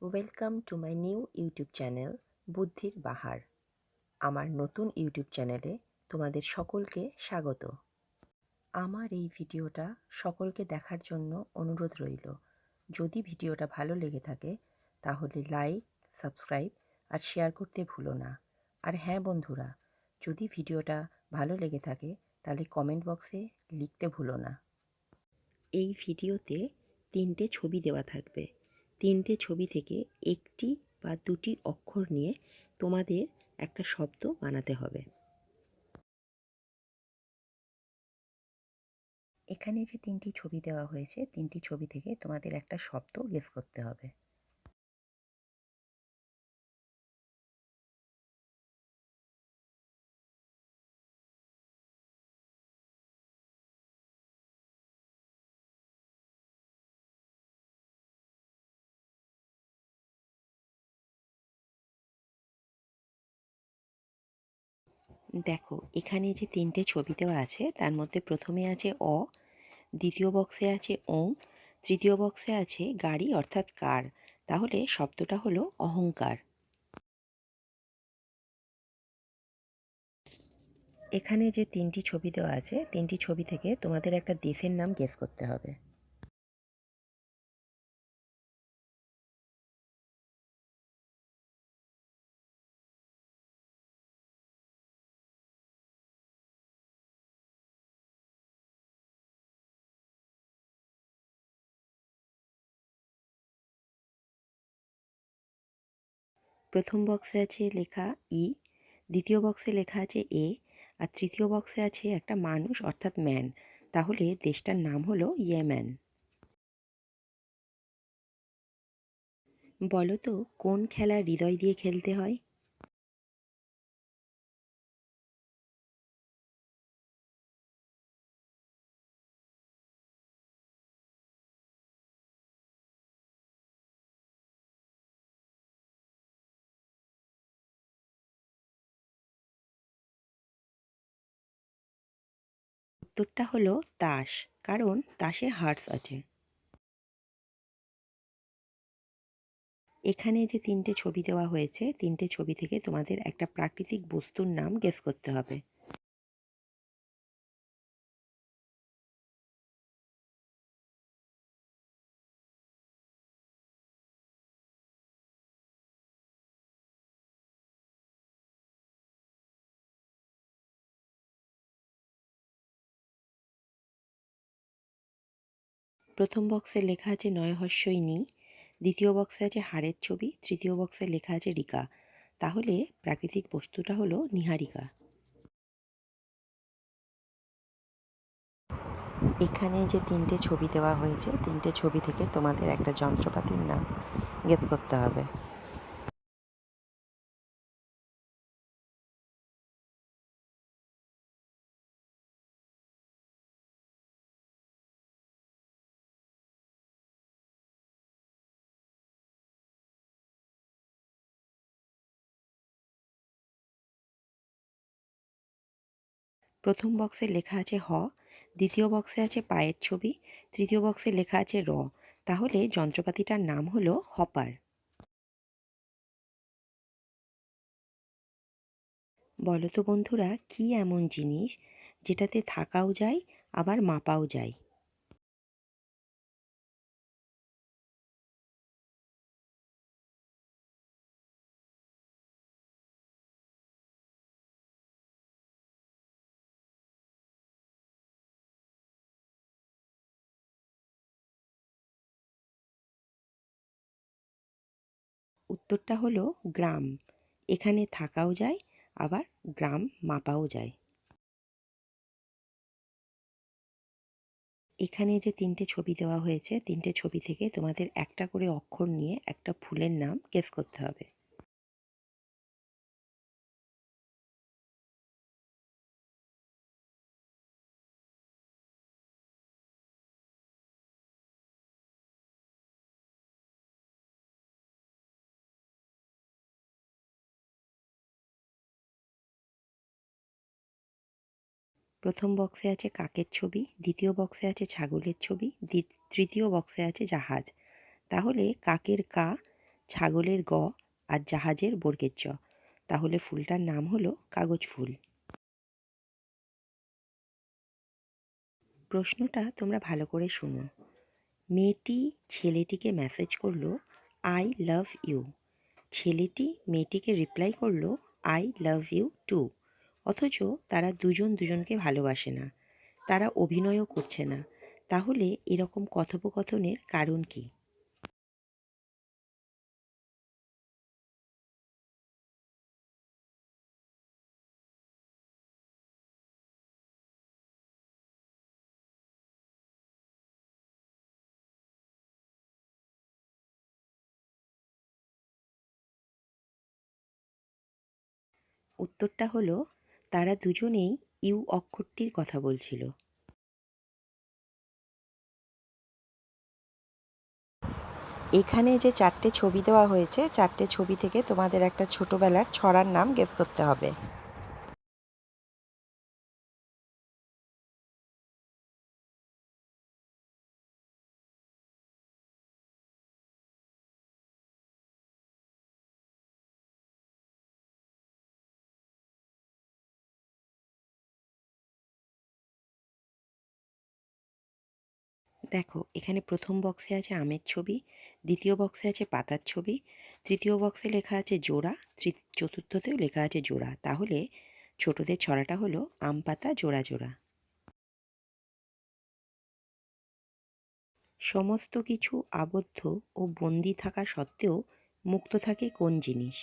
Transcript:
Welcome to my new YouTube channel বুদ্ধির বাহার। আমার নতুন ইউটিউব চ্যানেলে তোমাদের সকলকে স্বাগত। আমার এই ভিডিওটা সকলকে দেখার জন্য অনুরোধ রইল। যদি ভিডিওটা ভালো লেগে থাকে তাহলে লাইক, সাবস্ক্রাইব আর শেয়ার করতে ভুলো না। আর হ্যাঁ বন্ধুরা, যদি ভিডিওটা ভালো লেগে থাকে তাহলে কমেন্ট বক্সে লিখতে ভুলো না। এই ভিডিওতে 3টে ছবি দেওয়া থাকবে। 3টে ছবি থেকে একটি বা দুটি অক্ষর নিয়ে তোমাদের একটা শব্দ বানাতে হবে। এখানে যে 3টি ছবি দেওয়া হয়েছে, 3টি ছবি থেকে তোমাদের একটা শব্দ গেস করতে হবে। দেখো, এখানে যে 3টে ছবি দেওয়া আছে তার মধ্যে প্রথমে আছে অ, দ্বিতীয় বক্সে আছে ওং, তৃতীয় বক্সে আছে গাড়ি অর্থাৎ কার। তাহলে শব্দটা হলো অহংকার। এখানে যে 3টি ছবি দেওয়া আছে, 3টি ছবি থেকে তোমাদের একটা দেশের নাম গেস করতে হবে। প্রথম বক্সে আছে লেখা ই, দ্বিতীয় বক্সে লেখা আছে এ, আর তৃতীয় বক্সে আছে একটা মানুষ অর্থাৎ ম্যান। তাহলে দেশটার নাম হলো ইয়েমেন। বলো তো, কোন খেলা হৃদয় দিয়ে খেলতে হয়? উত্তরটা হলো তাস, কারণ তাসে হার্টস আছে। এখানে যে 3টে ছবি দেওয়া হয়েছে, 3টে ছবি থেকে তোমাদের একটা প্রাকৃতিক বস্তুর নাম গেস করতে হবে। প্রথম বক্সে লেখা আছে নয় হস্যই নি, দ্বিতীয় বক্সে আছে হাড়ের ছবি, তৃতীয় বক্সে লেখা আছে রিকা। তাহলে প্রাকৃতিক বস্তুটা হলো নীহারিকা। এখানে যে 3টে ছবি দেওয়া হয়েছে, 3টে ছবি থেকে তোমাদের একটা যন্ত্রপাতির নাম গেস করতে হবে। প্রথম বক্সে লেখা আছে হ, দ্বিতীয় বক্সে আছে পায়ের ছবি, তৃতীয় বক্সে লেখা আছে র। তাহলে যন্ত্রপাতিটার নাম হলো হপার। বলো তো বন্ধুরা, কি এমন জিনিস যেটাতে থাকাও যায় আবার মাপাও যায়? উত্তরটা হলো গ্রাম। এখানে থাকাও যায় আবার গ্রাম মাপাও যায়। এখানে যে 3টে ছবি দেওয়া হয়েছে, 3টে ছবি থেকে তোমাদের একটা করে অক্ষর নিয়ে একটা ফুলের নাম গেস করতে হবে। প্রথম বক্সে আছে কাকের ছবি, দ্বিতীয় বক্সে আছে ছাগলের ছবি, তৃতীয় বক্সে আছে জাহাজ। তাহলে কাকের কা, ছাগলের গ আর জাহাজের বর্গের জ, তাহলে ফুলটার নাম হলো কাগজ ফুল। প্রশ্নটা তোমরা ভালো করে শুনো। মেয়েটি ছেলেটিকে মেসেজ করলো আই লাভ ইউ। ছেলেটি মেয়েটিকে রিপ্লাই করলো আই লাভ ইউ টু। অথচ তারা দুজন দুজনকে ভালোবাসে না, তারা অভিনয়ও করছে না। তাহলে এরকম কথোপকথনের কারণ কি? উত্তরটা হলো তারা দুজনেই ইউ অক্ষরটির কথা বলছিল। এখানে যে 4টে ছবি দেওয়া হয়েছে, 4টে ছবি থেকে তোমাদের একটা ছোটবেলার ছড়ার নাম গেস করতে হবে। দেখো, এখানে প্রথম বক্সে আছে আমের ছবি, দ্বিতীয় বক্সে আছে পাতার ছবি, তৃতীয় বক্সে লেখা আছে জোড়া, চতুর্থতেও লেখা আছে জোড়া। তাহলে ছোটদের ছড়াটা হলো আম পাতা জোড়া জোড়া। সমস্ত কিছু আবদ্ধ ও বন্দি থাকা সত্ত্বেও মুক্ত থাকে কোন জিনিস?